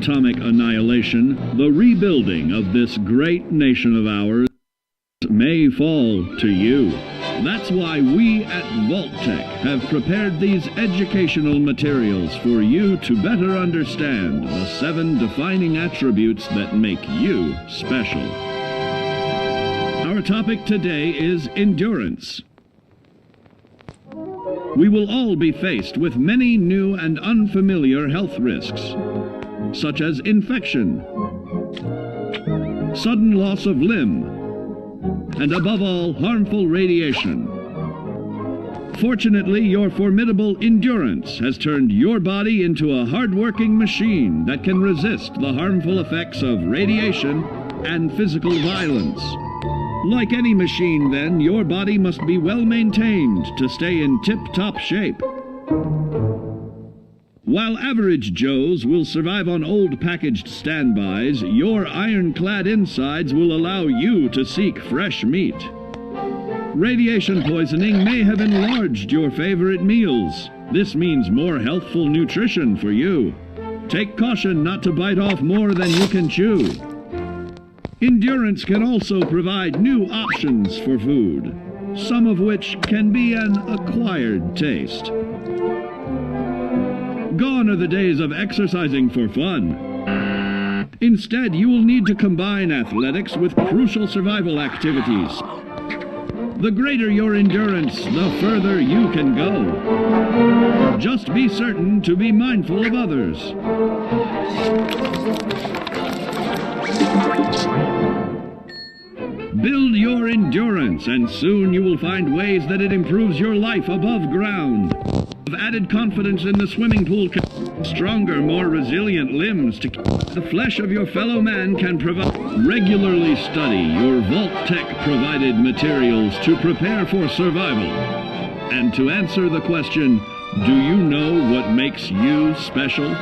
atomic annihilation, the rebuilding of this great nation of ours may fall to you. That's why we at Vault-Tec have prepared these educational materials for you to better understand the 7 defining attributes that make you special. Our topic today is endurance. We will all be faced with many new and unfamiliar health risks, such as infection, sudden loss of limb, and above all, harmful radiation. Fortunately, your formidable endurance has turned your body into a hard-working machine that can resist the harmful effects of radiation and physical violence. Like any machine, then, your body must be well maintained to stay in tip-top shape. While average Joes will survive on old packaged standbys, your ironclad insides will allow you to seek fresh meat. Radiation poisoning may have enlarged your favorite meals. This means more healthful nutrition for you. Take caution not to bite off more than you can chew. Endurance can also provide new options for food, some of which can be an acquired taste. Gone are the days of exercising for fun. Instead, you will need to combine athletics with crucial survival activities. The greater your endurance, the further you can go. Just be certain to be mindful of others. Build your endurance, and soon you will find ways that it improves your life above ground. Have added confidence in the swimming pool, stronger, more resilient limbs to keep the flesh of your fellow man can provide. Regularly study your Vault-Tec provided materials to prepare for survival. And to answer the question, do you know what makes you special?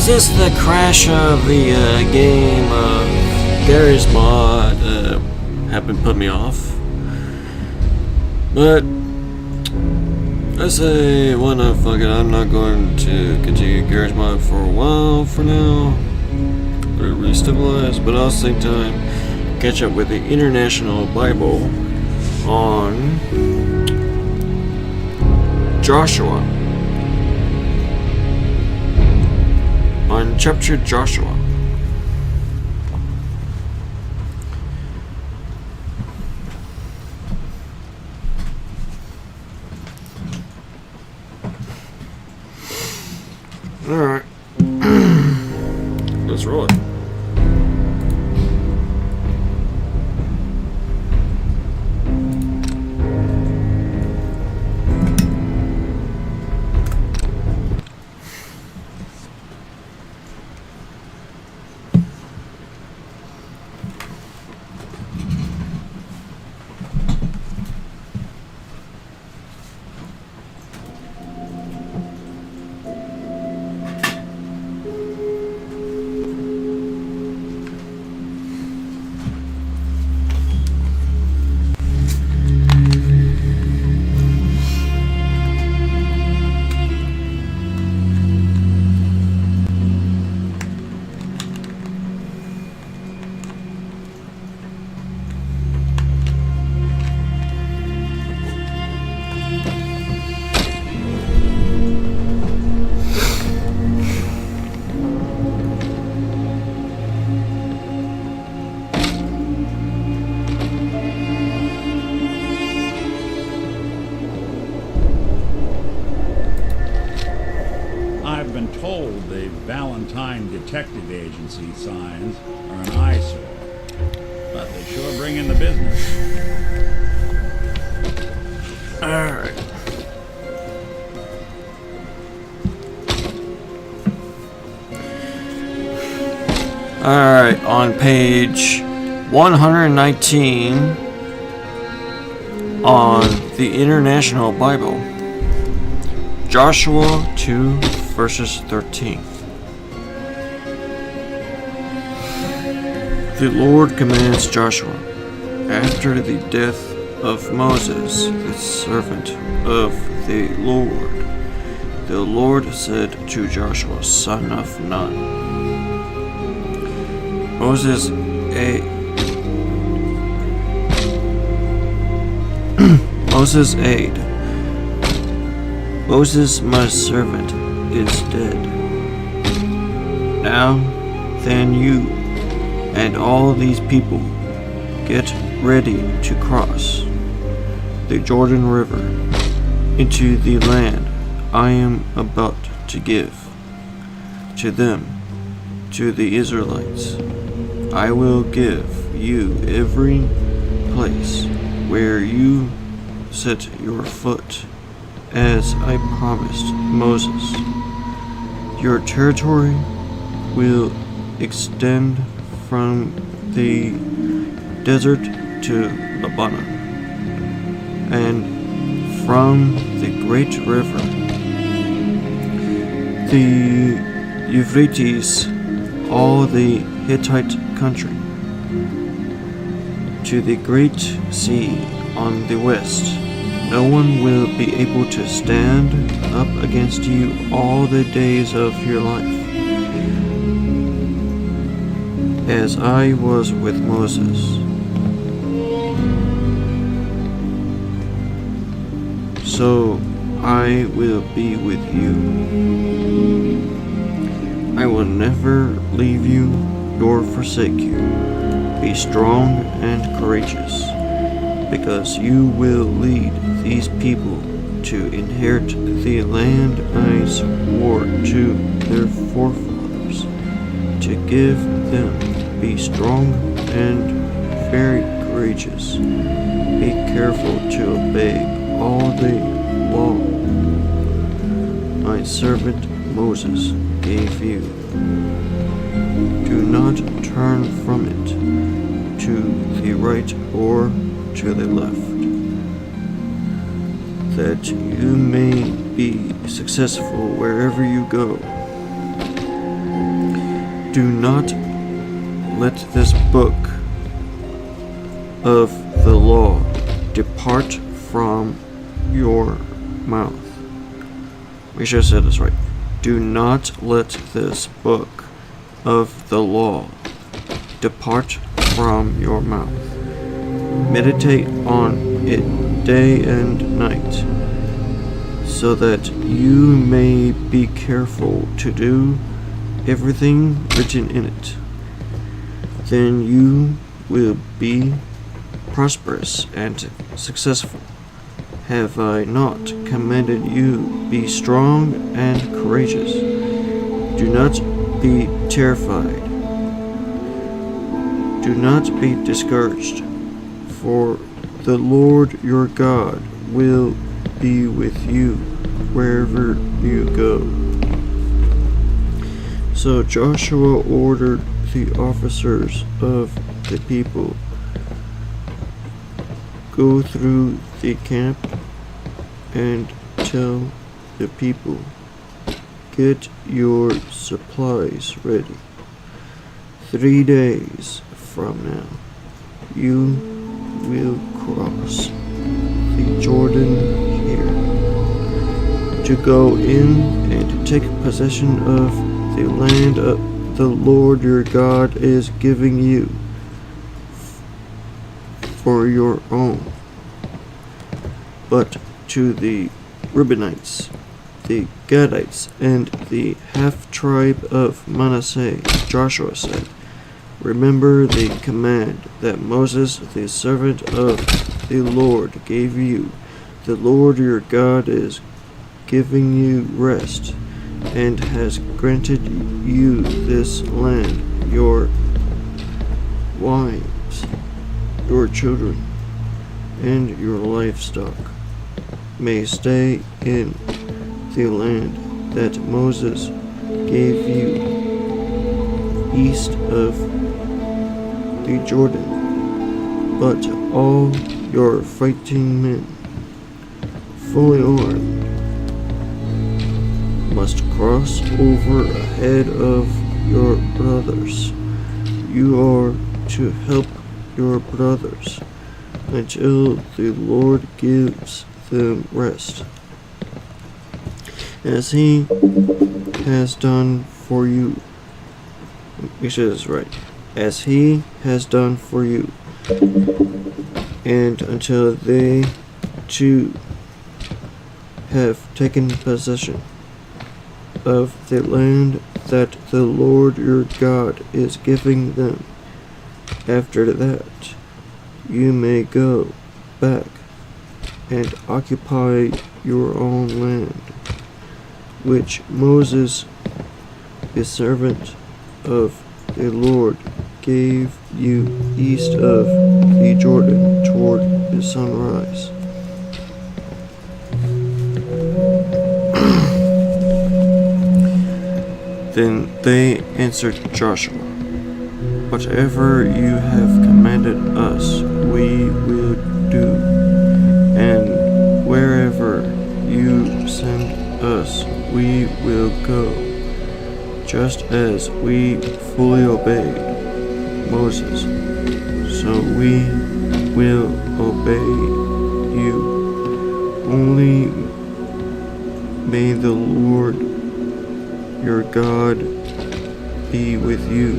Was this the crash of the game of Garry's Mod happened to put me off? But I say, why not? Fuck it. I'm not going to continue Garry's Mod for a while for now. Let it restabilize, but I'll same time catch up with the International Bible on Joshua. On chapter Joshua. Alright. Let's roll it. Told the Valentine Detective Agency signs are an eyesore, but they sure bring in the business. Alright. Alright, on page 119 on the International Bible, Joshua 2 verses 13. The Lord commands Joshua, after the death of Moses, the servant of the Lord said to Joshua, son of Nun, Moses aid. Moses, my servant, is dead. Now, then you and all these people get ready to cross the Jordan River into the land I am about to give to them, to the Israelites. I will give you every place where you set your foot, as I promised Moses. Your territory will extend from the desert to Lebanon, and from the great river, the Euphrates, all the Hittite country, to the great sea on the west. No one will be able to stand up against you all the days of your life. As I was with Moses, so I will be with you. I will never leave you nor forsake you. Be strong and courageous, because you will lead these people to inherit the land I swore to their forefathers to give them. Be strong and very courageous. Be careful to obey all the law my servant Moses gave you. Do not turn from it to the right or to the left, that you may be successful wherever you go. do not let this book of the law depart from your mouth. Make sure I said this right. Do not let this book of the law depart from your mouth. Meditate on it day and night, so that you may be careful to do everything written in it. Then you will be prosperous and successful. Have I not commanded you, be strong and courageous? Do not be terrified. Do not be discouraged, for the Lord your God will be with you wherever you go. So Joshua ordered the officers of the people, go through the camp and tell the people, get your supplies ready. 3 days from now, you will cross the Jordan here to go in and to take possession of the land the Lord your God is giving you for your own. But to the Reubenites, the Gadites, and the half-tribe of Manasseh, Joshua said, remember the command that Moses, the servant of the Lord, gave you. The Lord your God is giving you rest, and has granted you this land. Your wives, your children, and your livestock may stay in the land that Moses gave you east of the Jordan. But all your fighting men, fully armed, must cross over ahead of your brothers. You are to help your brothers until the Lord gives them rest, as he has done for you. Make sure this is right. As he has done for you, and until they too have taken possession of the land that the Lord your God is giving them. After that, you may go back and occupy your own land, which Moses, the servant of the Lord, gave you east of the Jordan toward the sunrise. Then they answered Joshua, whatever you have commanded us, we will do, and wherever you send us, we will go, just as we fully obeyed Moses, so we will obey you. Only may the Lord your God be with you,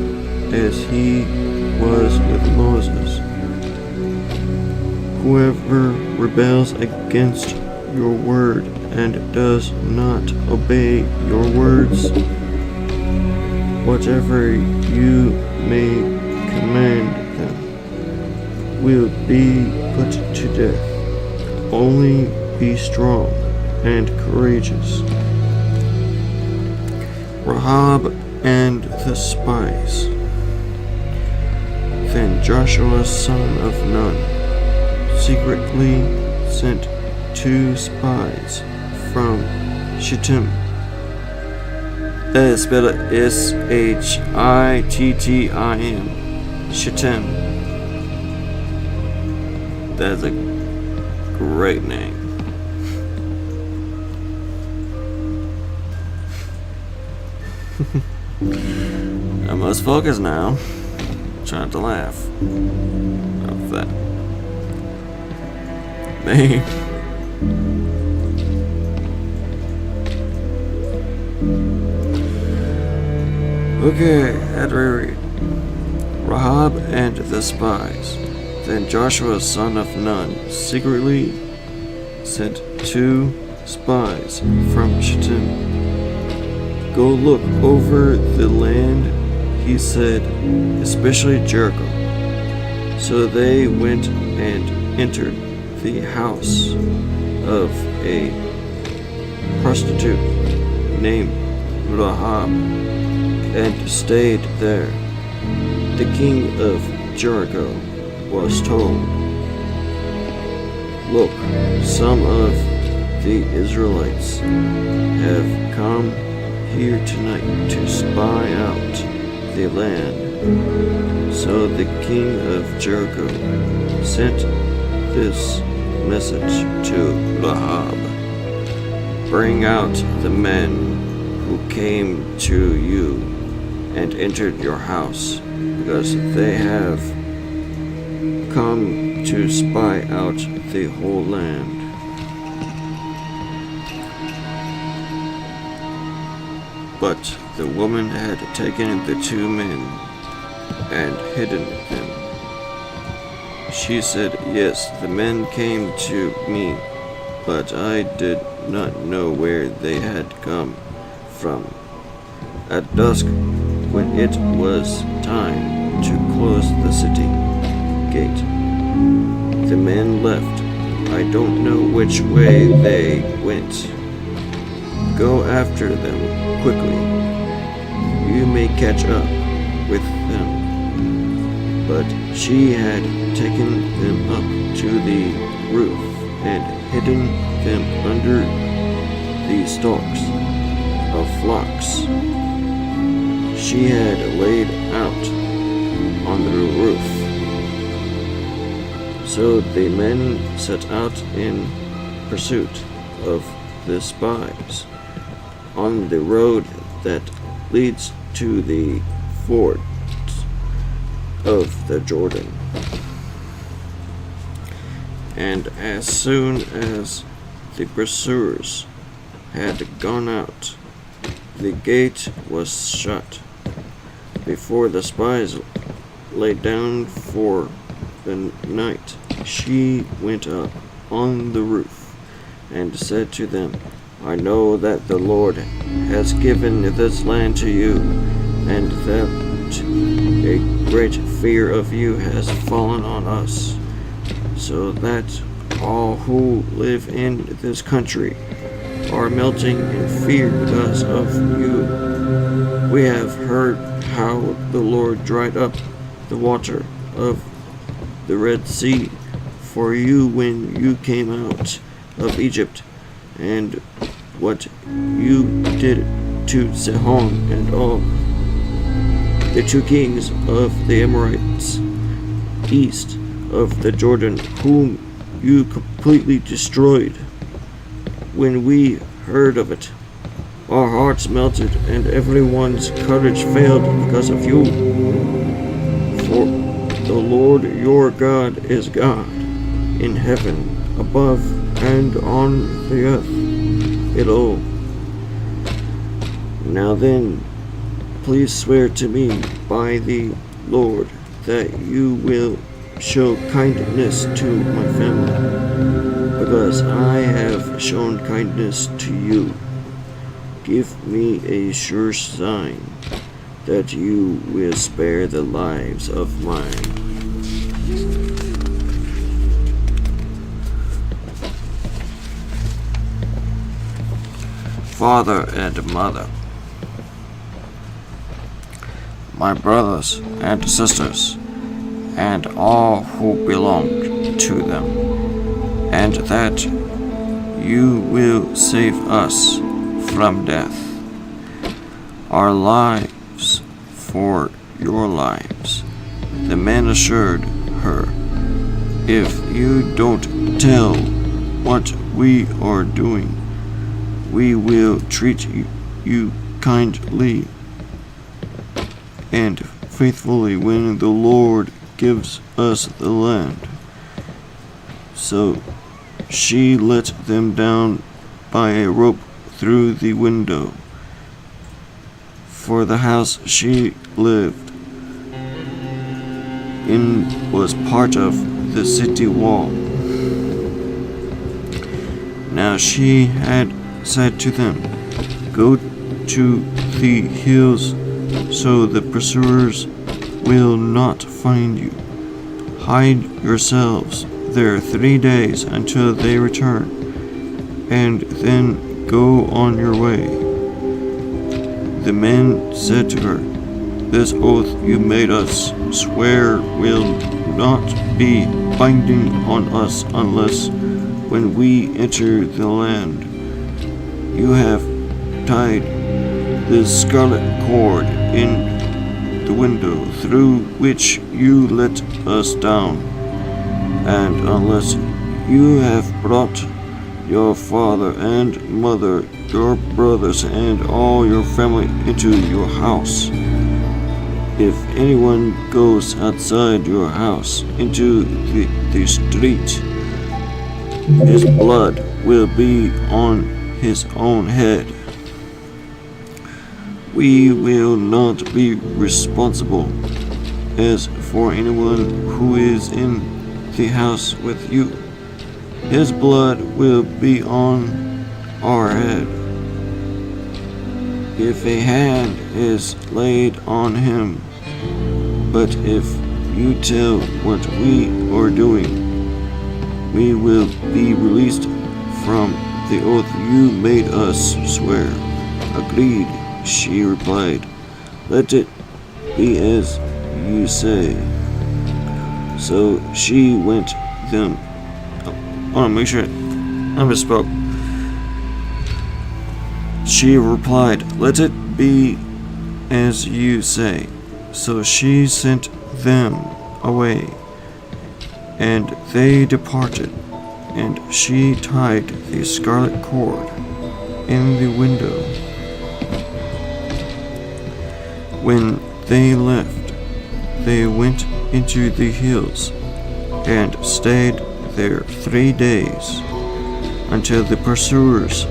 as he was with Moses. Whoever rebels against your word and does not obey your words, whatever you may command them, will be put to death. Only be strong and courageous. Rahab and the spies. Then Joshua son of Nun secretly sent 2 spies from Shittim. That is spelled S-H-I-T-T-I-M. Shittim. That's a great name. I must focus now. Trying to laugh. Of that. Me. Okay, at reread. Rahab and the spies. Then Joshua son of Nun secretly sent 2 spies from Shittim. Go look over the land, he said, especially Jericho. So they went and entered the house of a prostitute named Rahab and stayed there. The king of Jericho was told, look, some of the Israelites have come here tonight to spy out the land. So the king of Jericho sent this message to Rahab. Bring out the men who came to you and entered your house, because they have come to spy out the whole land. But the woman had taken the 2 men and hidden them. She said, yes, the men came to me, but I did not know where they had come from. At dusk, when it was time to close the city gate, the men left. I don't know which way they went. Go after them quickly. You may catch up with them. But she had taken them up to the roof and hidden them under the stalks of phlox she had laid out on the roof. So the men set out in pursuit of the spies on the road that leads to the ford of the Jordan. And as soon as the pursuers had gone out, the gate was shut. Before the spies lay down for the night, she went up on the roof and said to them, I know that the Lord has given this land to you, and that a great fear of you has fallen on us, so that all who live in this country are melting in fear because of you. We have heard how the Lord dried up the water of the Red Sea for you when you came out of Egypt, and what you did to Sihon and Og, the 2 kings of the Amorites, east of the Jordan, whom you completely destroyed. When we heard of it, our hearts melted and everyone's courage failed because of you. For the Lord your God is God in heaven above and on the earth below. Now then, please swear to me by the Lord that you will show kindness to my family, because I have shown kindness to you. Give me a sure sign that you will spare the lives of mine. Father and mother, my brothers and sisters, and all who belong to them, and that you will save us from death, our lives for your lives. The man assured her, if you don't tell what we are doing, we will treat you kindly. and faithfully when the Lord gives us the land. So she let them down by a rope through the window, for the house she lived in was part of the city wall. Now she had said to them, "Go to the hills, so the pursuers will not find you. Hide yourselves there 3 days until they return, and then go on your way." The men said to her, "This oath you made us swear will not be binding on us unless, when we enter the land, you have tied this scarlet cord in the window through which you let us down, and unless you have brought your father and mother, your brothers, and all your family into your house. If anyone goes outside your house into the street, his blood will be on his own head. We will not be responsible. As for anyone who is in the house with you, his blood will be on our head. If a hand is laid on him, but if you tell what we are doing, we will be released from the oath you made us swear." "Agreed," she replied. "Let it be as you say." So she went them. I want to make sure I misspoke. She replied, "Let it be as you say." So she sent them away, and they departed, and she tied the scarlet cord in the window. When they left, they went into the hills and stayed there 3 days, until the pursuers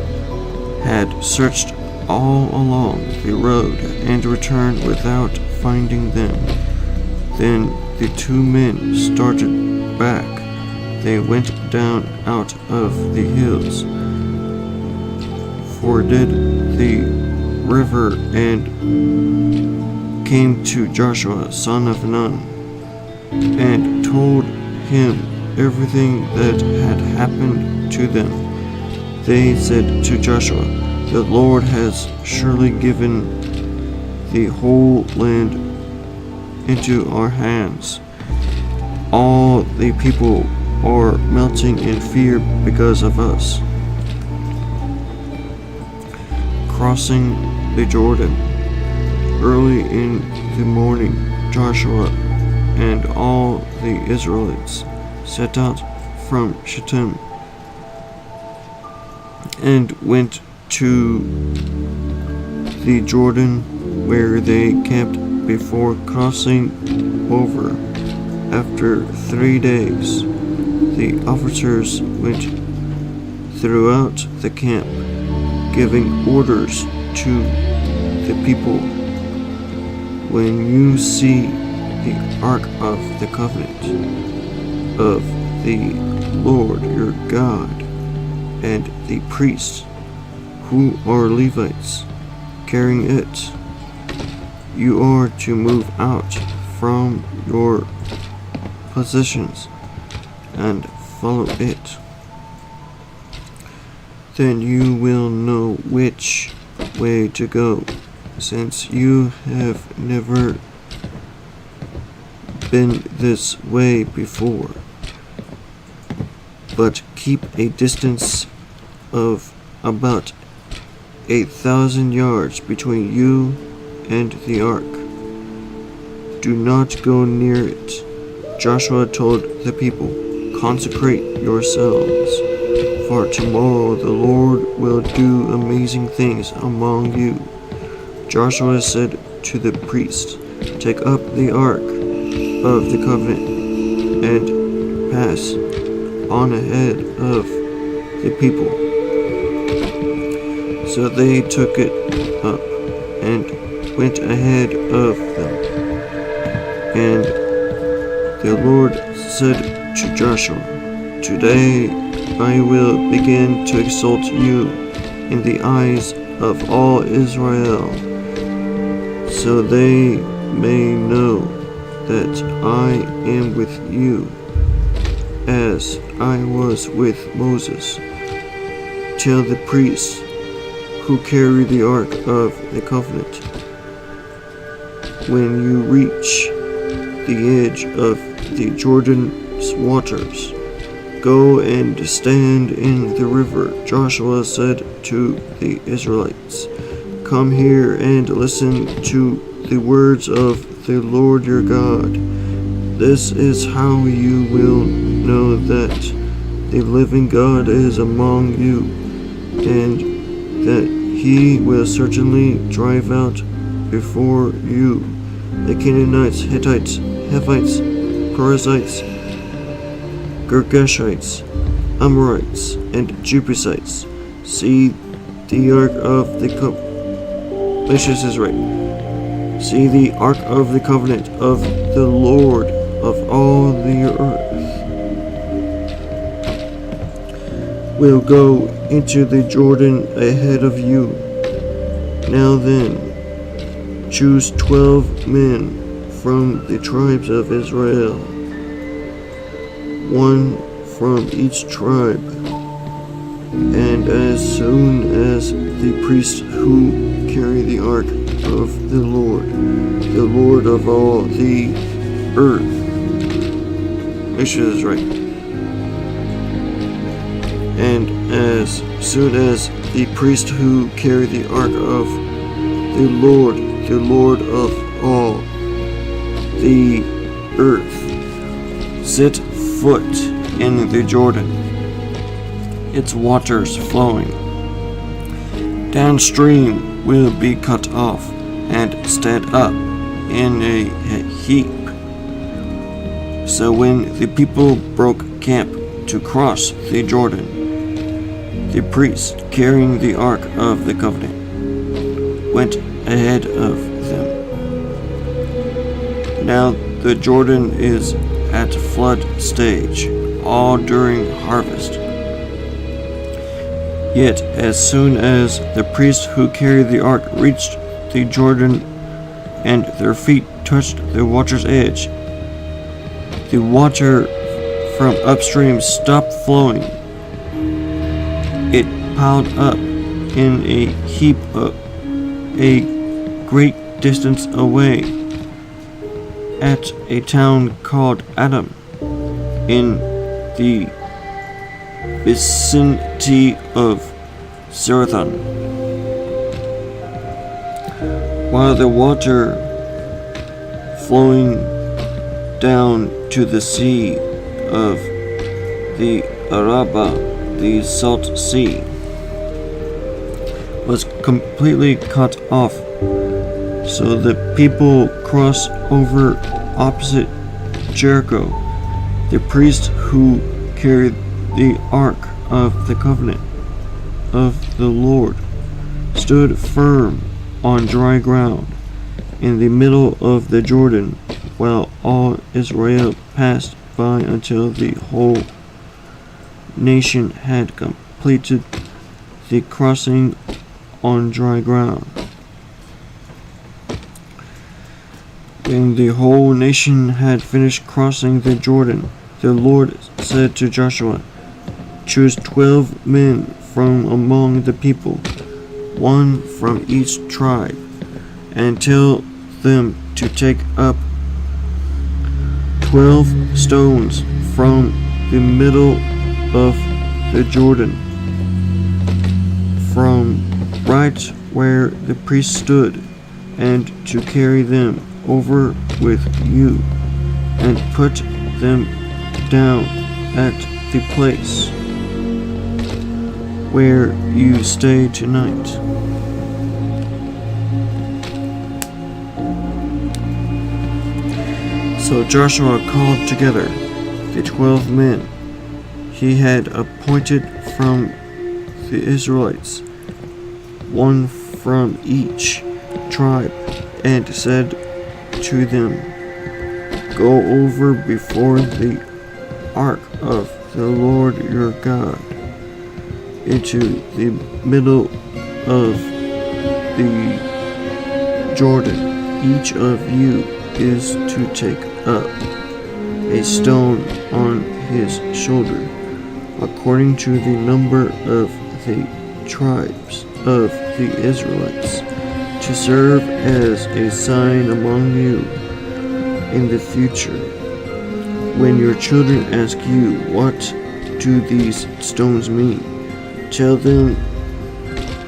had searched all along the road and returned without finding them. Then the 2 men started back. They went down out of the hills, forded the river, and came to Joshua, son of Nun, and told him everything that had happened to them. They said to Joshua, "The Lord has surely given the whole land into our hands. All the people are melting in fear because of us." Crossing the Jordan, early in the morning, Joshua and all the Israelites set out from Shittim and went to the Jordan, where they camped before crossing over. After 3 days, the officers went throughout the camp, giving orders to the people, "When you see the Ark of the Covenant of the Lord your God, and the priests, who are Levites, carrying it, you are to move out from your positions and follow it. Then you will know which way to go, since you have never been this way before. But keep a distance of about 8,000 yards between you and the ark. Do not go near it." Joshua told the people, "Consecrate yourselves, for tomorrow the Lord will do amazing things among you." Joshua said to the priests, take up the ark of the covenant and pass on ahead of the people. So they took it up and went ahead of them. And the Lord said to Joshua, "Today I will begin to exalt you in the eyes of all Israel, so they may know that I am with you, as I was with Moses. Tell the priests who carry the ark of the covenant, when you reach the edge of the Jordan's waters, go and stand in the river." Joshua said to the Israelites, "Come here and listen to the words of the Lord your God. This is how you will know that the living God is among you, and that he will certainly drive out before you the Canaanites, Hittites, Hivites, Perizzites, Girgashites, Amorites, and Jebusites. See the ark of the This is right. See the ark of the covenant of the Lord of all the earth will go into the Jordan ahead of you. Now then, choose 12 men from the tribes of Israel, one from each tribe, and as soon as the priests who carry the ark of the Lord of all the earth. This is right. And as soon as the priests who carry the ark of the Lord of all the earth, set foot in the Jordan, its waters flowing downstream will be cut off and stand up in a heap. So when the people broke camp to cross the Jordan, the priests carrying the ark of the covenant went ahead of them. Now the Jordan is at flood stage, all during harvest. Yet as soon as the priests who carried the ark reached the Jordan and their feet touched the water's edge, the water from upstream stopped flowing. It piled up in a heap a great distance away at a town called Adam in the vicinity of Zarethan. While the water flowing down to the sea of the Araba, the Salt Sea, was completely cut off, so the people crossed over opposite Jericho. The priest who carried the ark of the covenant of the Lord stood firm on dry ground in the middle of the Jordan, while all Israel passed by until the whole nation had completed the crossing on dry ground. When the whole nation had finished crossing the Jordan, the Lord said to Joshua, "Choose 12 men from among the people, one from each tribe, and tell them to take up 12 stones from the middle of the Jordan, from right where the priest stood, and to carry them over with you, and put them down at the place where you stay tonight." So Joshua called together the 12 men he had appointed from the Israelites, one from each tribe, and said to them, "Go over before the ark of the Lord your God into the middle of the Jordan. Each of you is to take up a stone on his shoulder, according to the number of the tribes of the Israelites, to serve as a sign among you in the future. When your children ask you, 'What do these stones mean?' tell them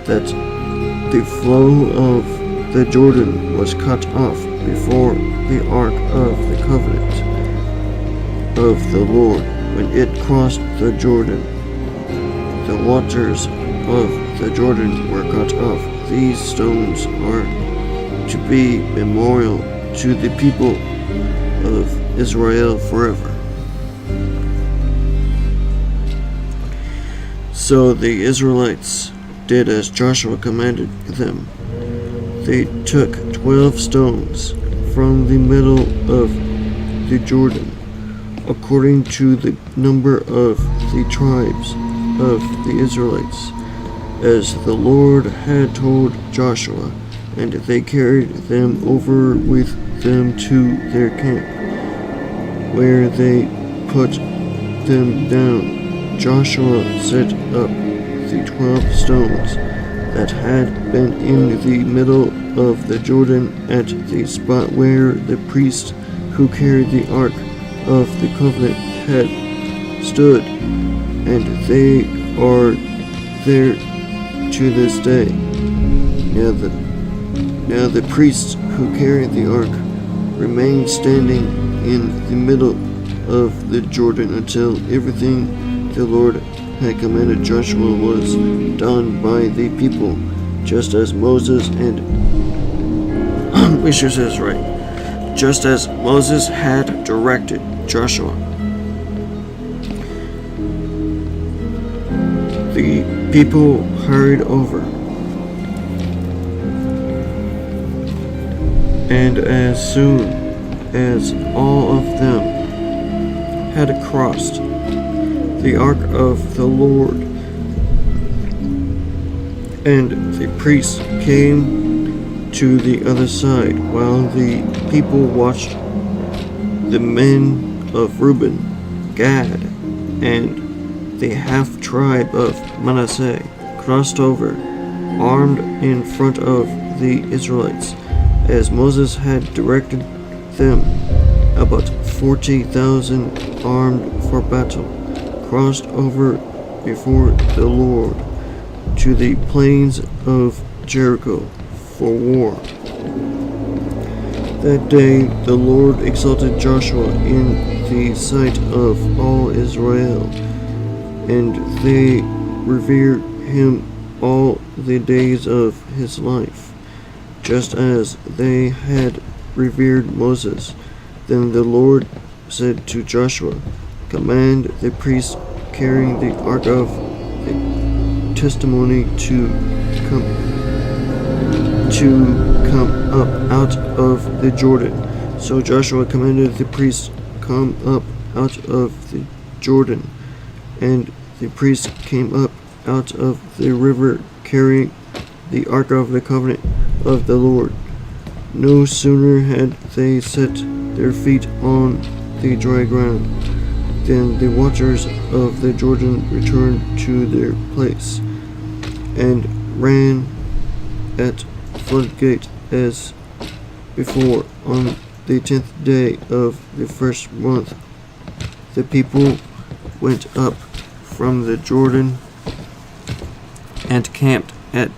that the flow of the Jordan was cut off before the ark of the covenant of the Lord. When it crossed the Jordan, the waters of the Jordan were cut off. These stones are to be memorial to the people of Israel forever." So the Israelites did as Joshua commanded them. They took 12 stones from the middle of the Jordan, according to the number of the tribes of the Israelites, as the Lord had told Joshua, and they carried them over with them to their camp, where they put them down. Joshua set up the 12 stones that had been in the middle of the Jordan at the spot where the priest who carried the ark of the covenant had stood, and they are there to this day. Now the priest who carried the ark remained standing in the middle of the Jordan until everything the Lord had commanded Joshua was done by the people, just as Moses and just as Moses had directed Joshua. The people hurried over, and as soon as all of them had crossed, the ark of the Lord and the priests came to the other side, while the people watched. The men of Reuben, Gad, and the half-tribe of Manasseh crossed over, armed in front of the Israelites, as Moses had directed them. About 40,000 armed for battle crossed over before the Lord to the plains of Jericho for war. That day the Lord exalted Joshua in the sight of all Israel, and they revered him all the days of his life, just as they had revered Moses. Then the Lord said to Joshua, "Command the priests carrying the ark of the testimony to come up out of the Jordan." So Joshua commanded the priests, "Come up out of the Jordan." And the priests came up out of the river, carrying the ark of the covenant of the Lord. No sooner had they set their feet on the dry ground than the waters of the Jordan returned to their place, and ran at floodgate as before. On the 10th day of the first month, the people went up from the Jordan and camped at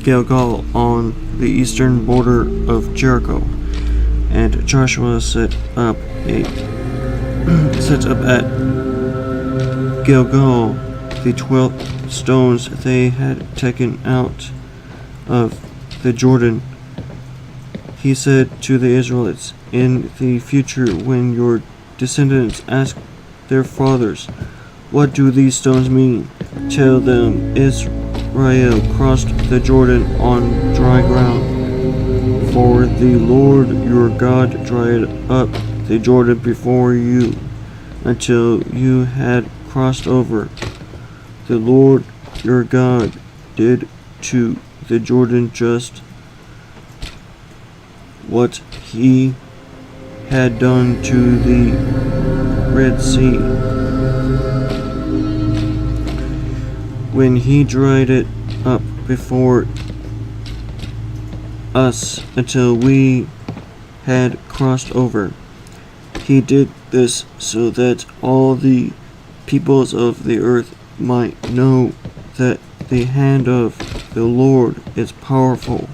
Gilgal on the eastern border of Jericho. And Joshua set up at Gilgal the 12 stones they had taken out of the Jordan he said to the Israelites, "In the future, when your descendants ask their fathers, 'What do these stones mean?' tell them, 'Israel crossed the Jordan on dry ground. For the Lord your God dried up the Jordan before you until you had crossed over. The Lord your God did to the Jordan just what he had done to the Red Sea, when he dried it up before us until we had crossed over. He did this so that all the peoples of the earth might know that the hand of the Lord is powerful,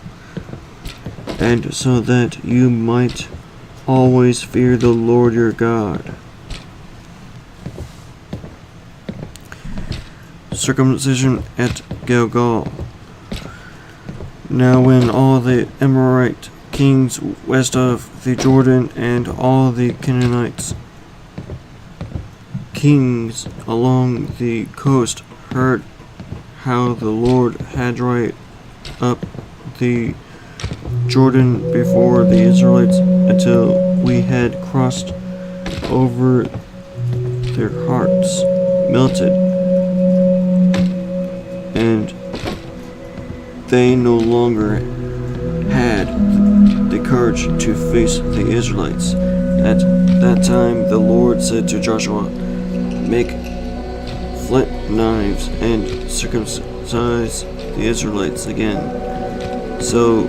and so that you might always fear the Lord your God." Circumcision at Gilgal. Now when all the Amorite kings west of the Jordan and all the Canaanites kings along the coast heard how the Lord had dried up the Jordan before the Israelites until we had crossed over, their hearts melted, and they no longer had the courage to face the Israelites. At that time the Lord said to Joshua, "Make flint knives and circumcise the Israelites again." So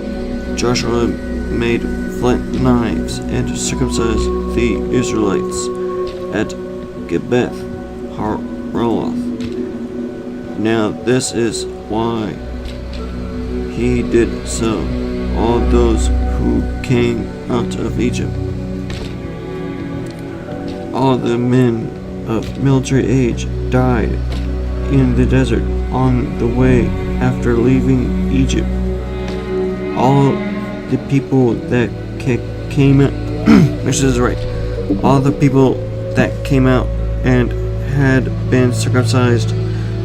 Joshua made flint knives and circumcised the Israelites at Gibbeth Haaraloth. Now this is why he did so. All those who came out of Egypt, all the men of military age, died in the desert on the way after leaving Egypt. All the people that came out, this is right, all the people that came out and had been circumcised,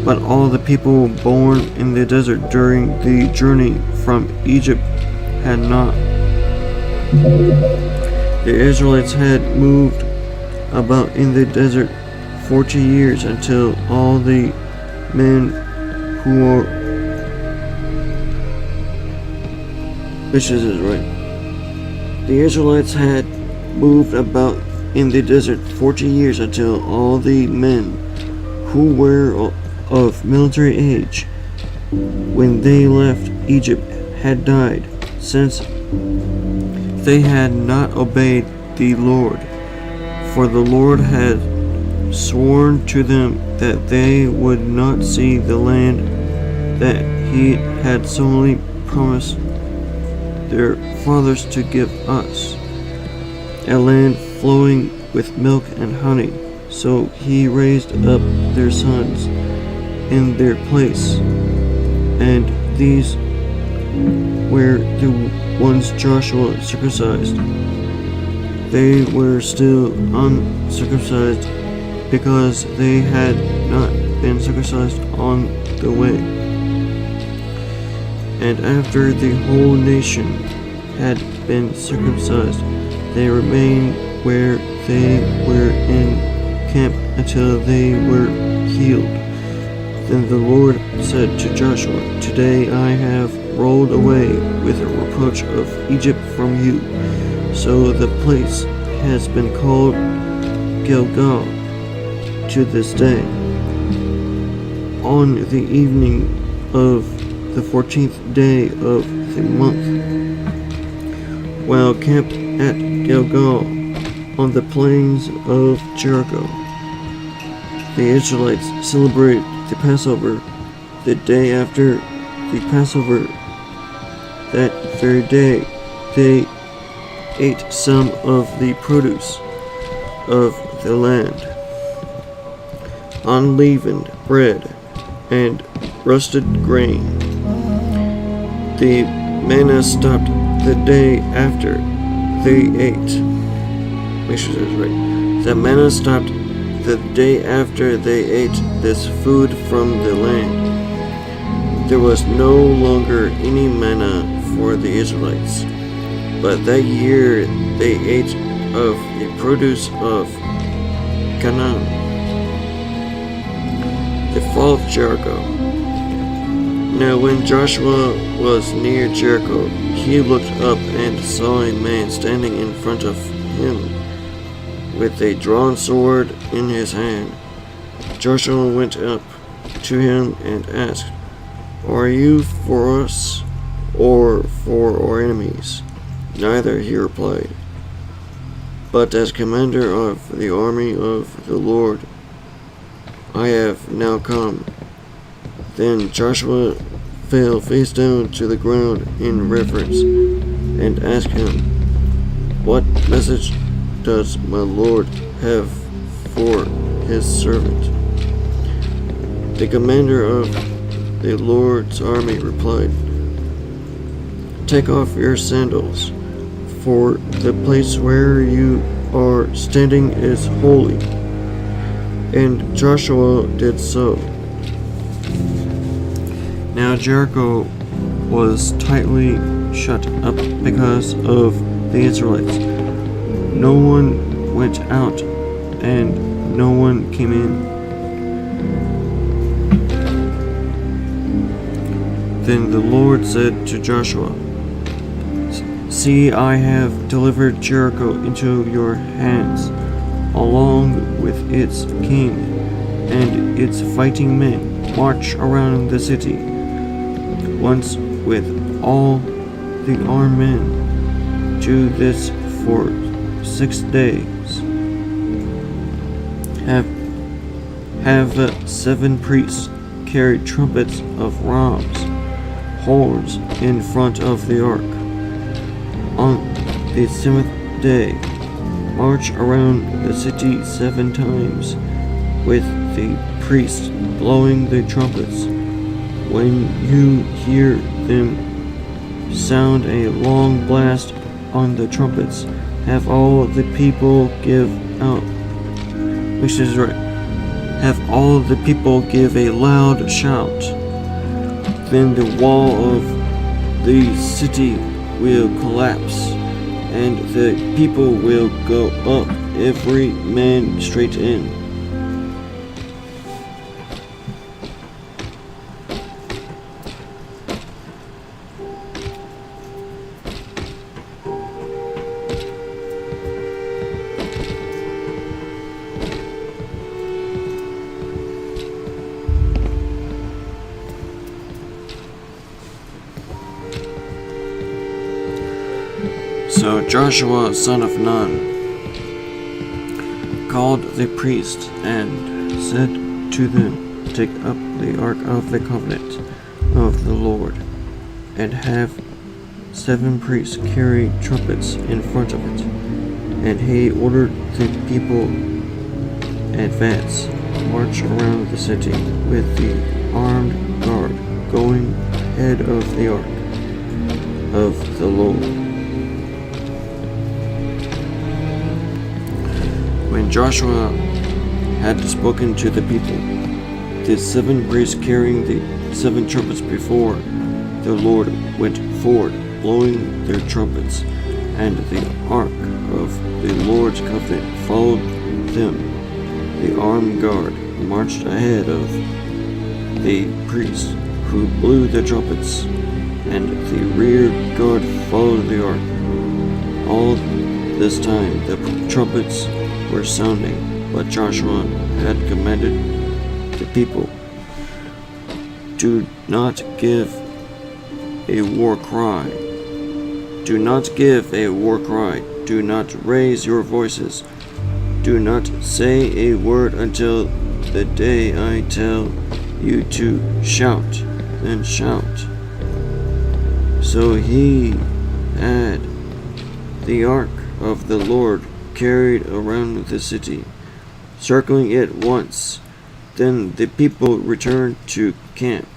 but all the people born in the desert during the journey from Egypt had not. The Israelites had moved about in the desert 40 years until all the men who are, this is right. The Israelites had moved about in the desert 40 years until all the men who were of military age when they left Egypt had died, since they had not obeyed the Lord. For the Lord had sworn to them that they would not see the land that he had solemnly promised their fathers to give us, a land flowing with milk and honey. So he raised up their sons in their place, and these were the ones Joshua circumcised. They were still uncircumcised because they had not been circumcised on the way. And after the whole nation had been circumcised, they remained where they were in camp until they were healed. Then the Lord said to Joshua, "Today I have rolled away with a reproach of Egypt from you." So the place has been called Gilgal to this day. On the evening of the 14th day of the month, while camped at Gilgal on the plains of Jericho, the Israelites celebrated the Passover. The day after the Passover, that very day, they ate some of the produce of the land, unleavened bread and roasted grain. The manna stopped the day after they ate. Make sure that's right. The manna stopped the day after they ate this food from the land. There was no longer any manna for the Israelites, but that year they ate of the produce of Canaan. The fall of Jericho. Now when Joshua was near Jericho, he looked up and saw a man standing in front of him with a drawn sword in his hand. Joshua went up to him and asked, "Are you for us or for our enemies?" "Neither," he replied, "but as commander of the army of the Lord, I have now come." Then Joshua fell face down to the ground in reverence and asked him, "What message does my Lord have for his servant?" The commander of the Lord's army replied, "Take off your sandals, for the place where you are standing is holy." And Joshua did so. Now Jericho was tightly shut up because of the Israelites. No one went out and no one came in. Then the Lord said to Joshua, "See, I have delivered Jericho into your hands, along with its king and its fighting men. March around the city once with all the armed men. Do this for 6 days. Have 7 priests carry trumpets of rams, horns in front of the ark. On the 7th day, march around the city 7 times with the priests blowing the trumpets. When you hear them sound a long blast on the trumpets, have all the people give out." Which is right. "Have all the people give a loud shout. Then the wall of the city will collapse, and the people will go up, every man straight in." So Joshua, son of Nun, called the priests and said to them, "Take up the ark of the covenant of the Lord, and have 7 priests carry trumpets in front of it." And he ordered the people advance, march around the city with the armed guard going ahead of the ark of the Lord. When Joshua had spoken to the people, the 7 priests carrying the 7 trumpets before the Lord went forward, blowing their trumpets, and the ark of the Lord's covenant followed them. The armed guard marched ahead of the priests who blew their trumpets, and the rear guard followed the ark. All this time the trumpets were sounding, but Joshua had commanded the people, "Do not give a war cry. Do not give a war cry. Do not raise your voices. Do not say a word until the day I tell you to shout, then shout." So he had the ark of the Lord carried around the city, circling it once. Then the people returned to camp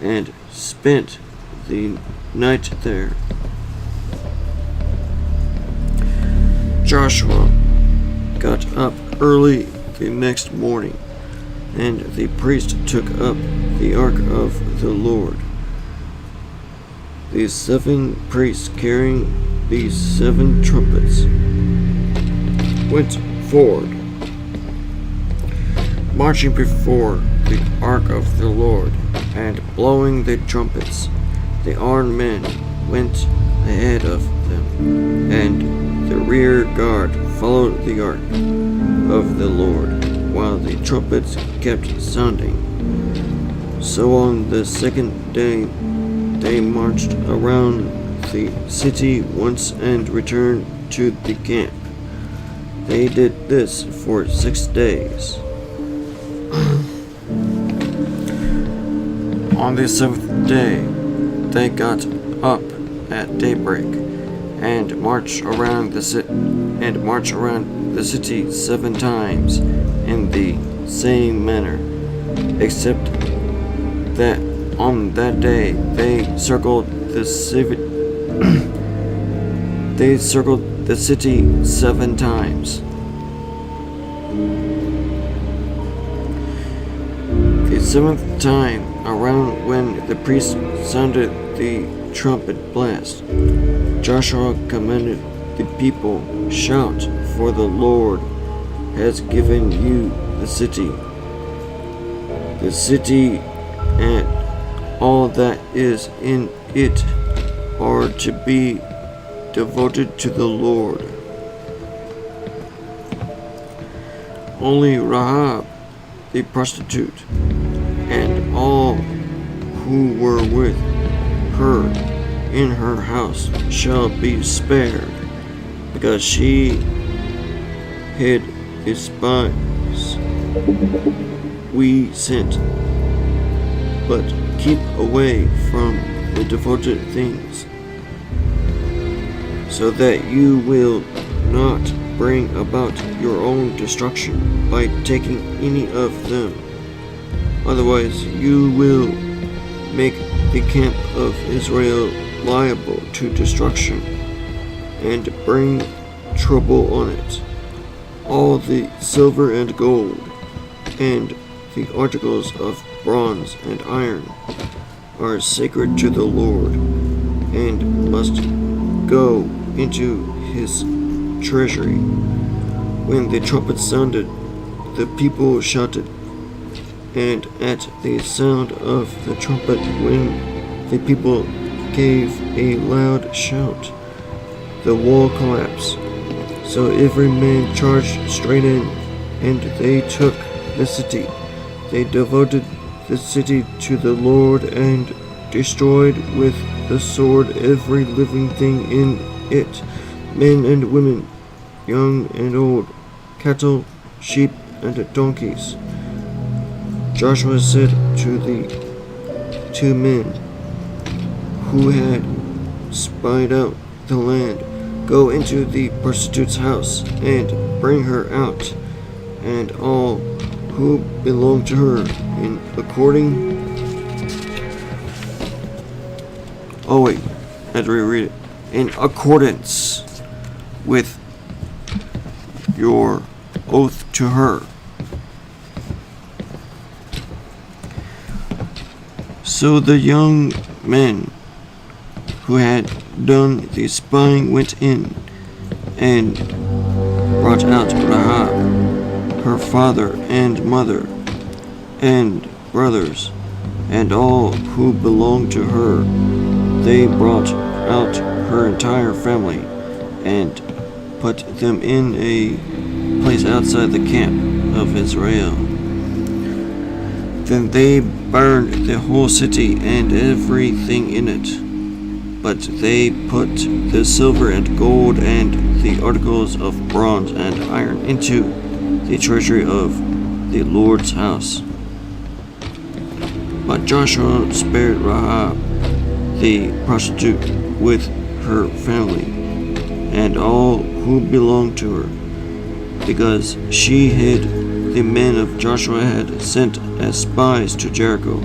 and spent the night there. Joshua got up early the next morning, and the priest took up the ark of the Lord. The 7 priests carrying the 7 trumpets went forward, marching before the ark of the Lord and blowing the trumpets. The armed men went ahead of them, and the rear guard followed the ark of the Lord while the trumpets kept sounding. So on the second day they marched around the city once and returned to the camp. They did this for 6 days. On the 7th day, they got up at daybreak and marched around the city 7 times in the same manner, except that on that day they circled the city. They circled the city 7 times. The 7th time around, when the priest sounded the trumpet blast, Joshua commanded the people, "Shout, for the Lord has given you the city. The city and all that is in it are to be devoted to the Lord. Only Rahab, the prostitute, and all who were with her in her house shall be spared, because she hid the spies we sent. But keep away from the devoted things, so that you will not bring about your own destruction by taking any of them. Otherwise you will make the camp of Israel liable to destruction and bring trouble on it. All the silver and gold and the articles of bronze and iron are sacred to the Lord and must go into his treasury. When the trumpet sounded, the people shouted, and at the sound of the trumpet, when the people gave a loud shout, the wall collapsed. So every man charged straight in, and they took the city. They devoted the city to the Lord and destroyed with the sword every living thing in it, men and women, young and old, cattle, sheep, and donkeys. Joshua said to the 2 men who had spied out the land, "Go into the prostitute's house and bring her out, and all who belong to her in accordance with your oath to her." So the young men who had done the spying went in and brought out Rahab, her father and mother and brothers, and all who belonged to her. They brought out her entire family and put them in a place outside the camp of Israel. Then they burned the whole city and everything in it. But they put the silver and gold and the articles of bronze and iron into the treasury of the Lord's house. But Joshua spared Rahab, the prostitute, with her family, and all who belonged to her, because she hid the men of Joshua had sent as spies to Jericho,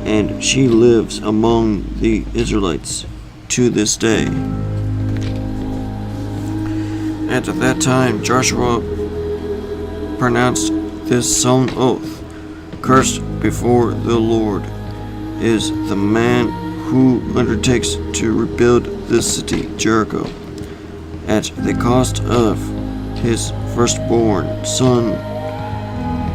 and she lives among the Israelites to this day. At that time Joshua pronounced this solemn oath: Cursed before the Lord is the man who undertakes to rebuild this city, Jericho, at the cost of his firstborn son.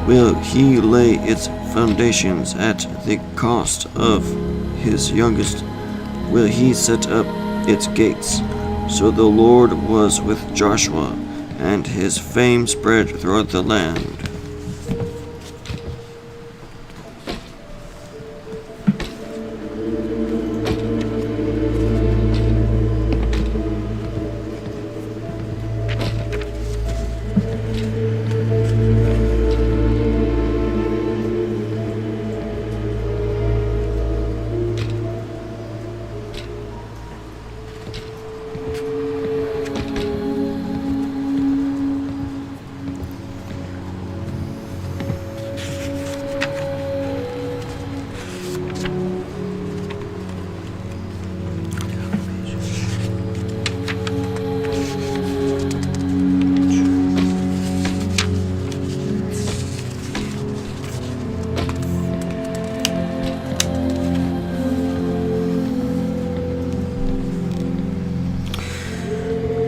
Will he lay its foundations at the cost of his youngest? Will he set up its gates? So the Lord was with Joshua, and his fame spread throughout the land.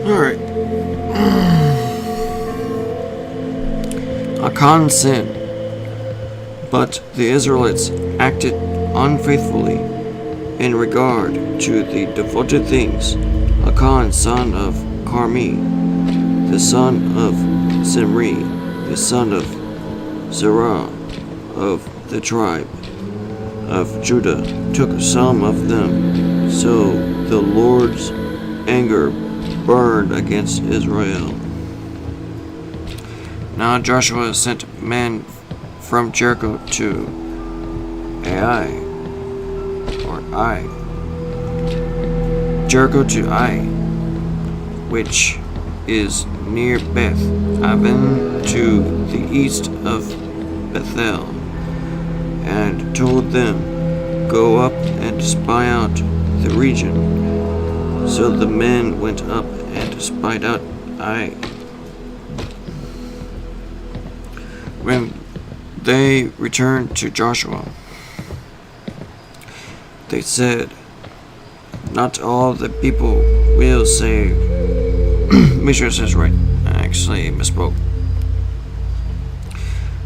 Alright. Achan sinned, but the Israelites acted unfaithfully in regard to the devoted things. Achan, son of Carmi, the son of Zimri, the son of Zerah of the tribe of Judah, took some of them, so the Lord's anger burned against Israel. Now Joshua sent men from Jericho to Jericho to Ai, which is near Beth Aven to the east of Bethel, and told them, Go up and spy out the region. So the men went up and spied out Ai. When they returned to Joshua, they said, Not all the people will say. Make sure it says right. I actually misspoke.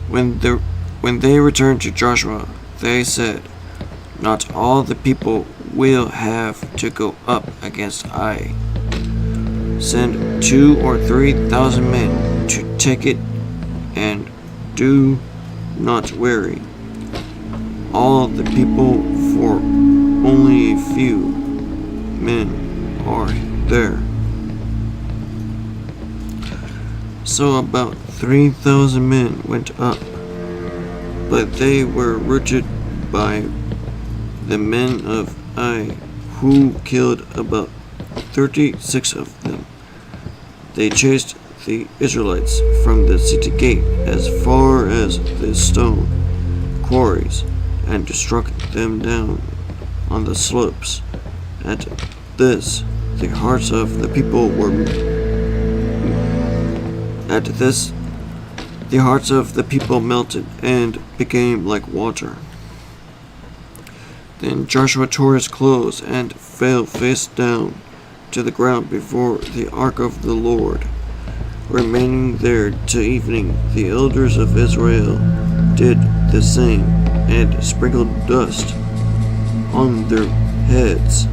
When they returned to Joshua, they said, Not all the people will have to go up against Ai. Send 2,000 or 3,000 men to take it, and do not weary all the people, for only a few men are there. So about 3,000 men went up, but they were routed by the men of Ai, who killed about 36 of them. They chased the Israelites from the city gate as far as the stone quarries, and struck them down on the slopes. At this, the hearts of the people melted and became like water. Then Joshua tore his clothes and fell face down to the ground before the ark of the Lord. Remaining there till evening, the elders of Israel did the same, and sprinkled dust on their heads.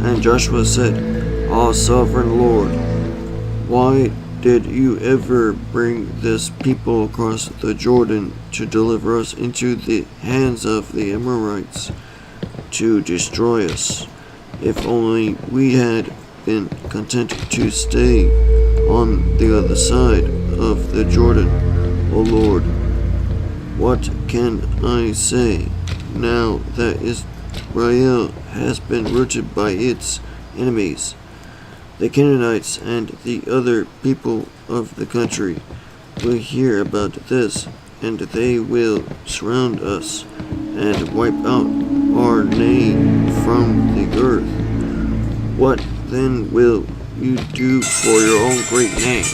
And Joshua said, O sovereign Lord, why did you ever bring this people across the Jordan to deliver us into the hands of the Amorites, to destroy us? If only we had been content to stay on the other side of the Jordan, O Lord. What can I say now that Israel has been routed by its enemies, the Canaanites and the other people of the country? Will hear about this, and they will surround us and wipe out our name from the earth. What then will you do for your own great name.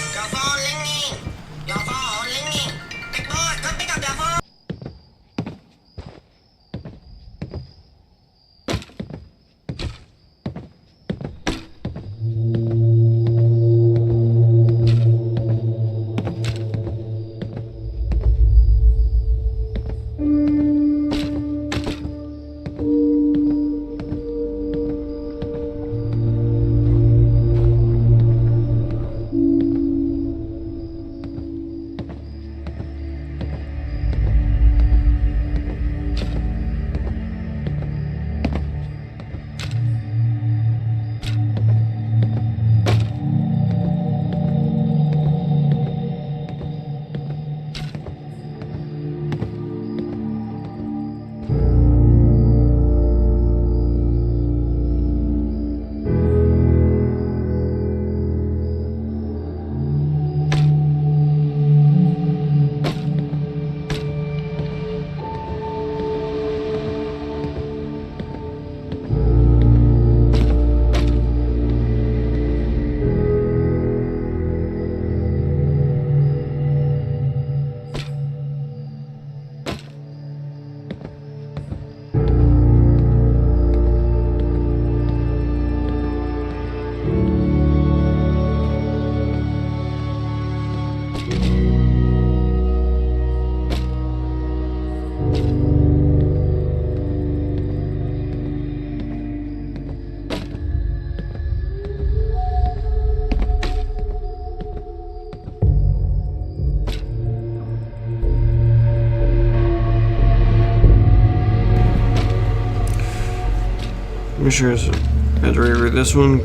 I'm sure after we read this one.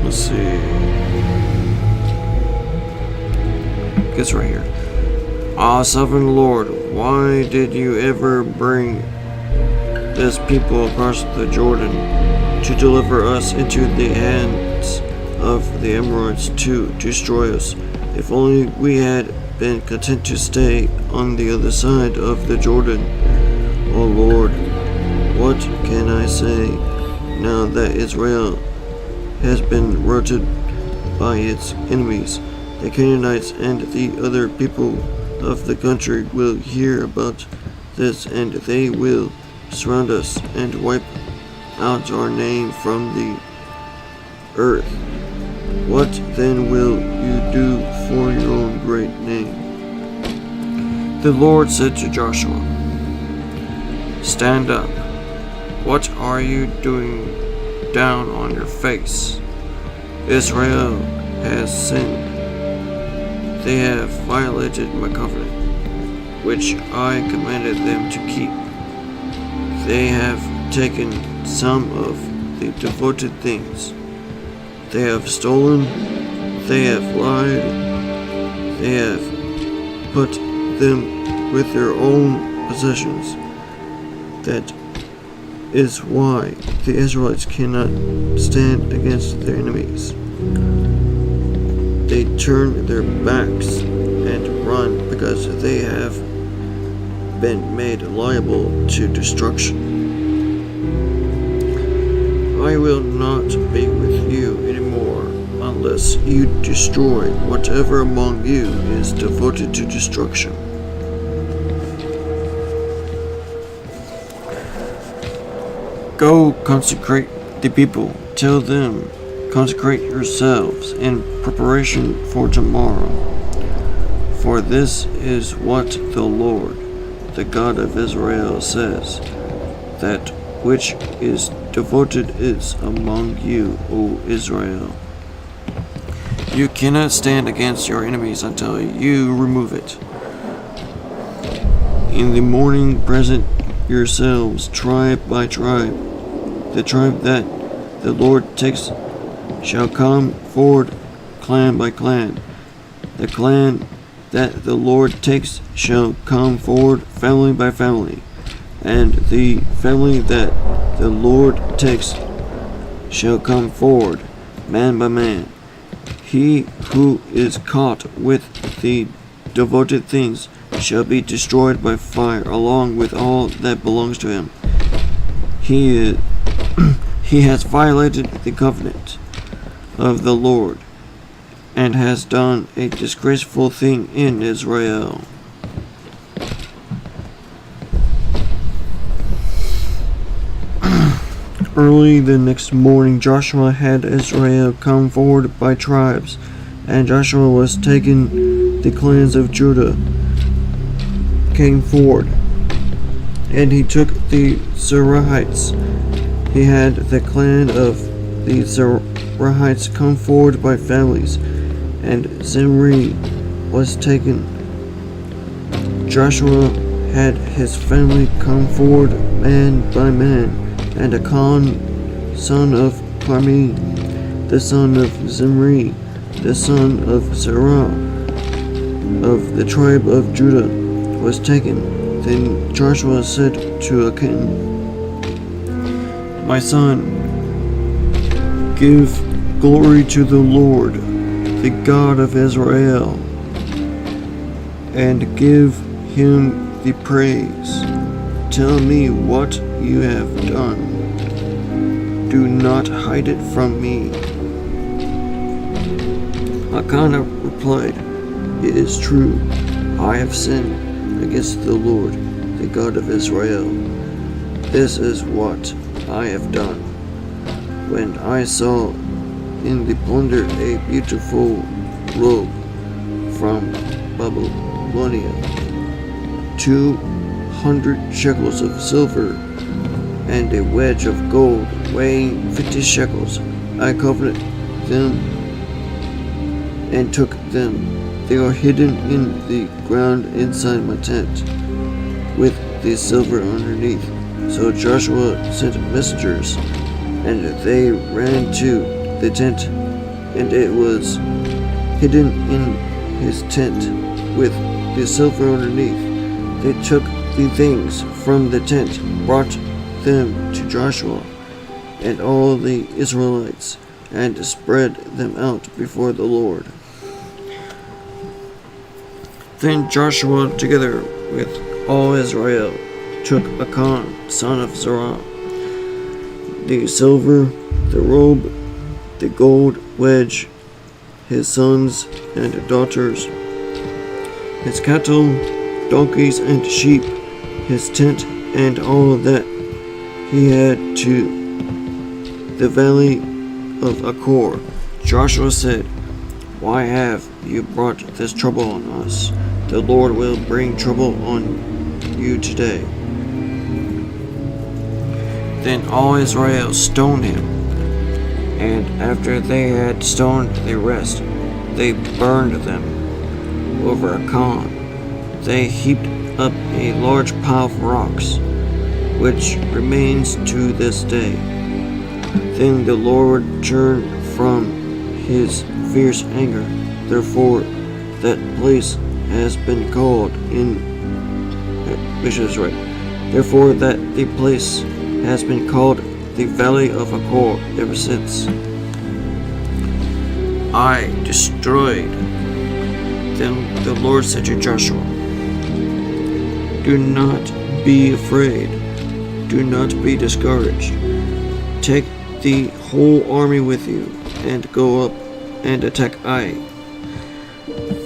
Let's see. Gets right here. Ah, sovereign Lord, why did you ever bring this people across the Jordan to deliver us into the hands of the Amorites to destroy us? If only we had been content to stay on the other side of the Jordan. O Lord, what can I say now that Israel has been routed by its enemies? The Canaanites and the other people of the country will hear about this, and they will surround us and wipe out our name from the earth. What then will you do for your own great name? The Lord said to Joshua, "Stand up. What are you doing down on your face? Israel has sinned. They have violated my covenant, which I commanded them to keep. They have taken some of the devoted things. They have stolen. They have lied. They have put them with their own possessions. That is why the Israelites cannot stand against their enemies. They turn their backs and run because they have been made liable to destruction. I will not be with you anymore unless you destroy whatever among you is devoted to destruction." Go consecrate the people. Tell them, consecrate yourselves in preparation for tomorrow. For this is what the Lord, the God of Israel, says, that which is devoted is among you, O Israel. You cannot stand against your enemies until you remove it. In the morning present yourselves tribe by tribe. The tribe that the Lord takes shall come forward clan by clan. The clan that the Lord takes shall come forward family by family. And the family that the Lord takes shall come forward man by man. He who is caught with the devoted things shall be destroyed by He has violated the covenant of the Lord and has done a disgraceful thing in Israel. Early the next morning, Joshua had Israel come forward by tribes, and Joshua was taken. The clans of Judah came forward, and he took the Zerahites. He had the clan of the Zerahites come forward by families, and Zimri was taken. Joshua had his family come forward man by man, and Achan, son of Carmi, the son of Zimri, the son of Zerah, of the tribe of Judah, was taken. Then Joshua said to Achan, "My son, give glory to the Lord, the God of Israel, and give him the praise. Tell me what you have done. Do not hide it from me." Achan replied, "It is true. I have sinned against the Lord, the God of Israel. This is what I have done. When I saw in the plunder a beautiful robe from Babylonia, 200 shekels of silver, and a wedge of gold weighing 50 shekels, I coveted them and took them. They are hidden in the ground inside my tent, with the silver underneath." So Joshua sent messengers, and they ran to the tent, and it was hidden in his tent, with the silver underneath. They took the things from the tent, brought them to Joshua and all the Israelites, and spread them out before the Lord. Then Joshua, together with all Israel, took Achan, son of Zerah, the silver, the robe, the gold wedge, his sons and daughters, his cattle, donkeys and sheep, his tent, and all that he had to the valley of Achor. Joshua said, "Why have you brought this trouble on us? The Lord will bring trouble on you today." Then all Israel stoned him, and after they had stoned the rest, they burned them over Achan. They heaped up a large pile of rocks, which remains to this day. Then the Lord turned from his fierce anger. Therefore, that place has been called Therefore, that the place has been called the Valley of Achor ever since. I destroyed. Then the Lord said to Joshua, "Do not be afraid. Do not be discouraged. Take the whole army with you and go up and attack Ai.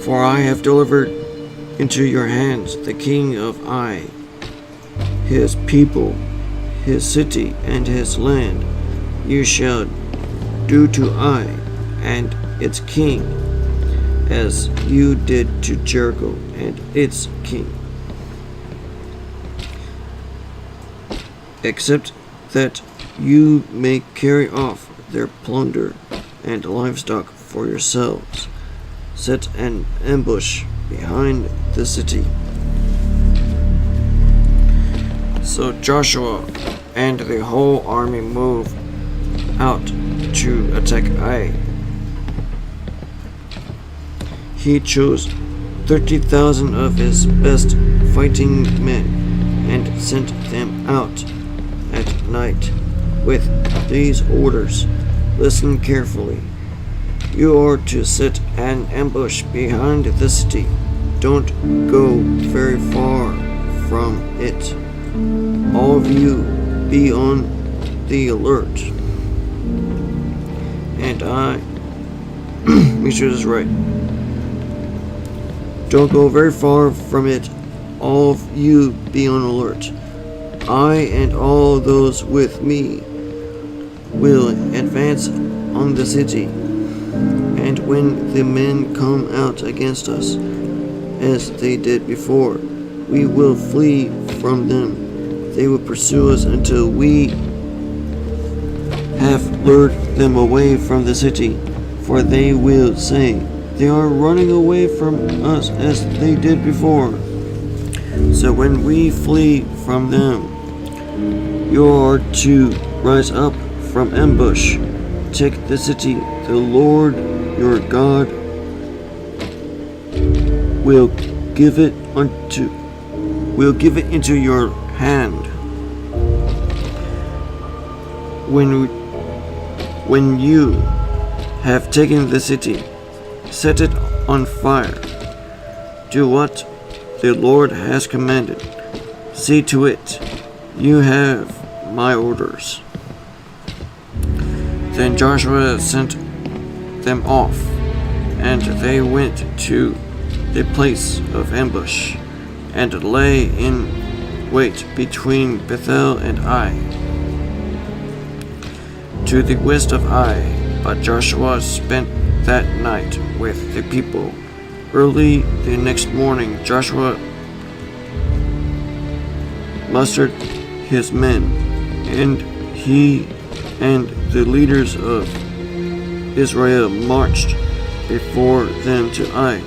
For I have delivered into your hands the king of Ai, his people, his city, and his land. You shall do to Ai and its king as you did to Jericho and its king, except that you may carry off their plunder and livestock for yourselves. Set an ambush behind the city." So Joshua and the whole army moved out to attack Ai. He chose 30,000 of his best fighting men and sent them out at night with these orders. Listen carefully. You are to set an ambush behind the city. Don't go very far from it. All of you be on the alert. and I. Make sure this is right. Don't go very far from it. All of you be on alert. I and all those with me will advance on the city. And when the men come out against us, as they did before, we will flee from them. They will pursue us until we have lured them away from the city, for they will say, they are running away from us as they did before. So when we flee from them, you are to rise up from ambush, take the city. The Lord your God will give it into your hand. When you have taken the city, set it on fire. Do what the Lord has commanded. See to it. You have my orders. Then Joshua sent them off, and they went to the place of ambush, and lay in wait between Bethel and Ai, to the west of Ai. But Joshua spent that night with the people. Early the next morning, Joshua mustered his men, and he and the leaders of Israel marched before them to Ai.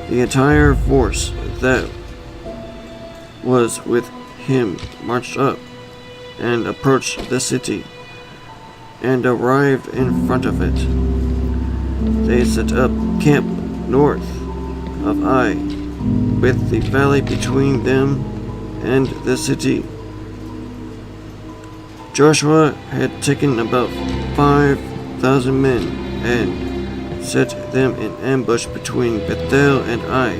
The entire force that was with him marched up and approached the city and arrived in front of it. They set up camp north of Ai, with the valley between them and the city. Joshua had taken about 5,000 men and set them in ambush between Bethel and Ai,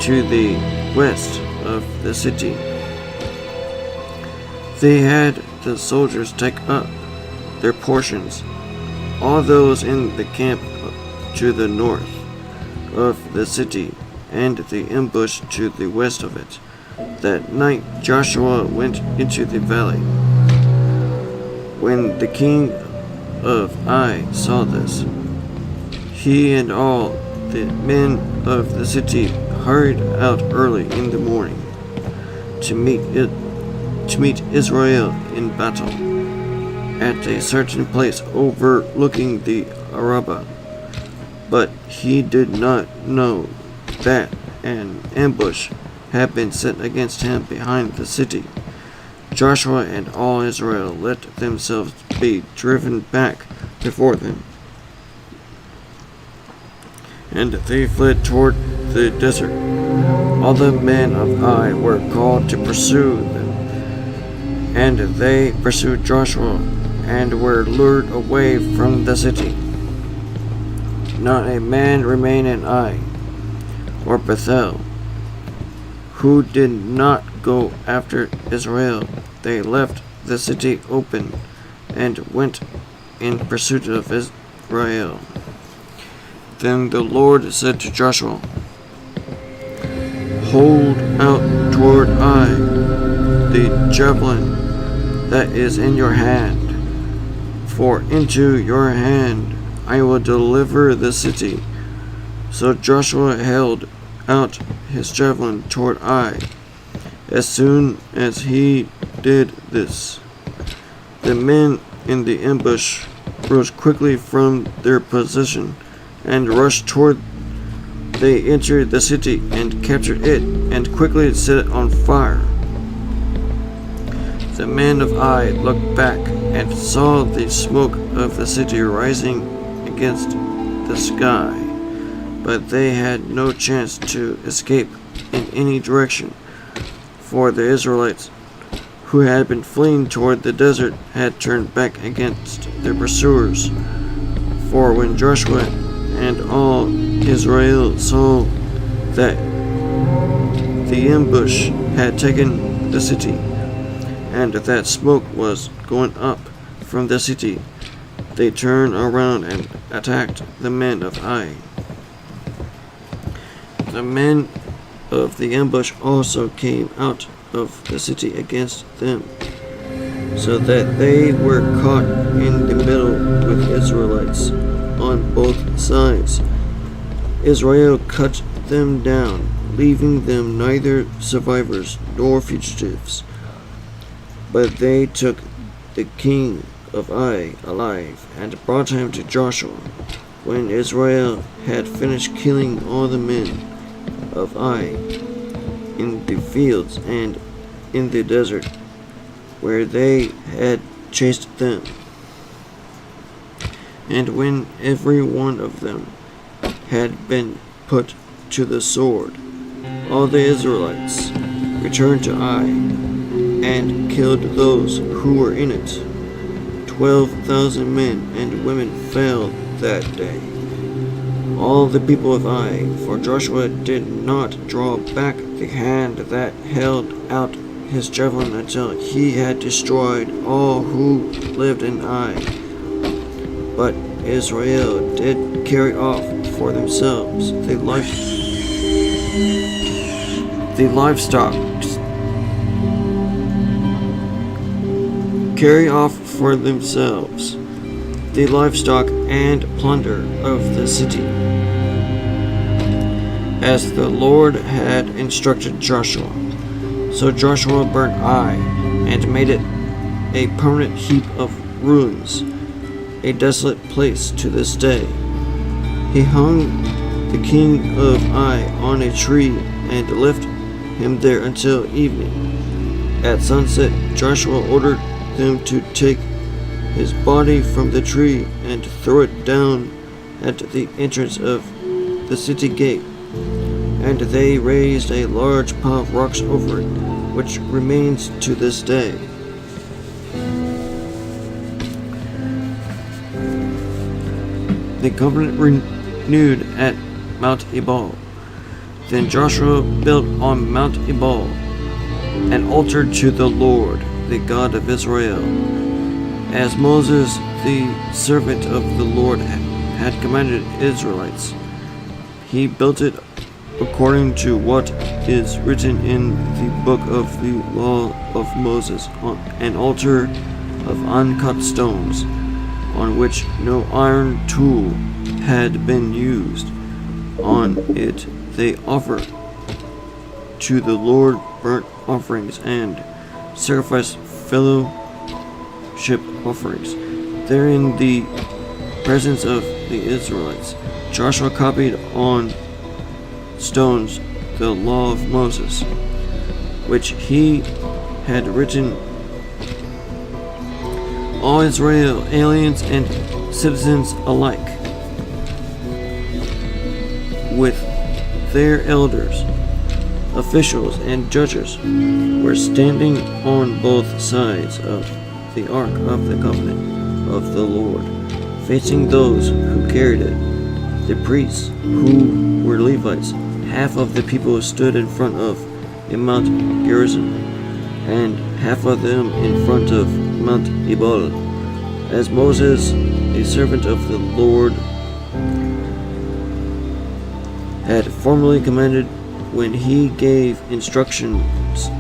to the west of the city. They had the soldiers take up their portions, all those in the camp to the north of the city, and the ambush to the west of it. That night Joshua went into the valley. When the king of Ai saw this, he and all the men of the city hurried out early in the morning to meet Israel in battle at a certain place overlooking the Arabah. But he did not know that an ambush had been set against him behind the city. Joshua and all Israel let themselves be driven back before them, and they fled toward the desert. All the men of Ai were called to pursue them, and they pursued Joshua and were lured away from the city. Not a man remained in Ai or Bethel who did not go after Israel. They left the city open and went in pursuit of Israel. Then the Lord said to Joshua, hold out toward Ai the javelin that is in your hand, for into your hand I will deliver the city. So Joshua held out his javelin toward Ai. As soon as he did this, the men in the ambush rose quickly from their position and rushed toward. They entered the city and captured it and quickly set it on fire. The men of Ai looked back and saw the smoke of the city rising against the sky, but they had no chance to escape in any direction, for the Israelites who had been fleeing toward the desert had turned back against their pursuers. For when Joshua and all Israel saw that the ambush had taken the city, and that smoke was going up from the city, they turned around and attacked the men of Ai. The men of the ambush also came out of the city against them, so that they were caught in the middle with Israelites on both sides. Israel cut them down, leaving them neither survivors nor fugitives. But they took the king of Ai alive and brought him to Joshua. When Israel had finished killing all the men of Ai in the fields and in the desert where they had chased them, and when every one of them had been put to the sword, all the Israelites returned to Ai and killed those who were in it. 12,000 men and women fell that day. All the people of Ai, for Joshua did not draw back the hand that held out his javelin until he had destroyed all who lived in Ai. But Israel did carry off for themselves the livestock. Carry off for themselves the livestock and plunder of the city, as the Lord had instructed Joshua. So Joshua burnt Ai and made it a permanent heap of ruins, a desolate place to this day. He hung the king of Ai on a tree and left him there until evening. At sunset, Joshua ordered them to take his body from the tree and throw it down at the entrance of the city gate. And they raised a large pile of rocks over it, which remains to this day. The covenant renewed at Mount Ebal. Then Joshua built on Mount Ebal an altar to the Lord, the God of Israel, as Moses, the servant of the Lord, had commanded Israelites. He built it according to what is written in the book of the law of Moses, on an altar of uncut stones, on which no iron tool had been used. On it they offered to the Lord burnt offerings and sacrificed fellowship offerings. There, in the presence of the Israelites, Joshua copied on stones the law of Moses, which he had written. All Israel, aliens and citizens alike, with their elders, officials, and judges, were standing on both sides of the Ark of the Covenant of the Lord, facing those who carried it. The priests, who were Levites, half of the people stood in front of Mount Gerizim, and half of them in front of Mount Ebal, as Moses, a servant of the Lord, had formerly commanded when he gave instructions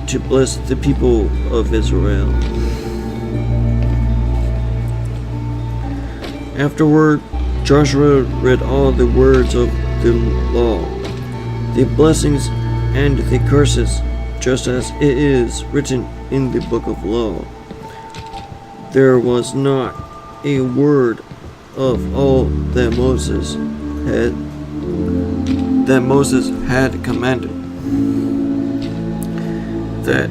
to bless the people of Israel. Afterward, Joshua read all the words of the law, the blessings and the curses, just as it is written in the book of law. There was not a word of all that Moses had commanded that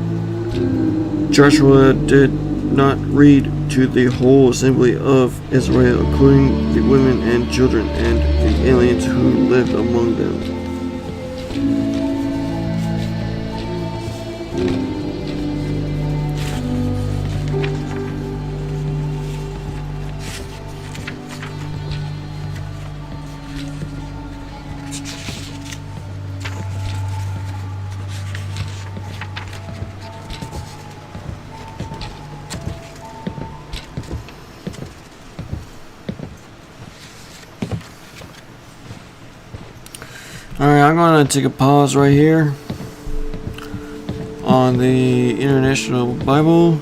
Joshua did not read to the whole assembly of Israel, including the women and children and the aliens who lived among them. Alright, I'm gonna take a pause right here on the International Bible.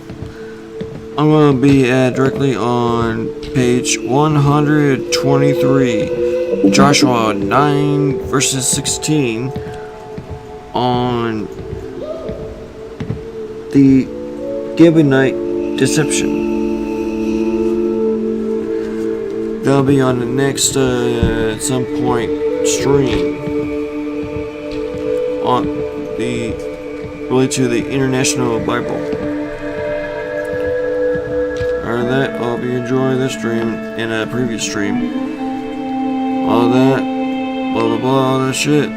I'm gonna be directly on page 123, Joshua 9 verses 16, on the Gibeonite deception. That'll be on the next at some point stream on the related to the International Bible. Or that, I hope you enjoy this stream and a previous stream. All that, blah blah blah, all that shit.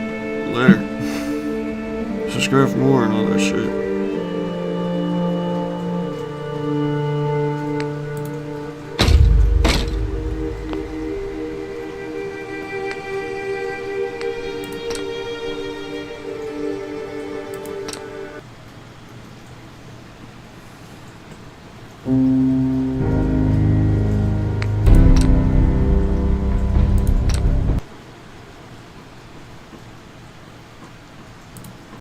Later. Subscribe for more and all that shit.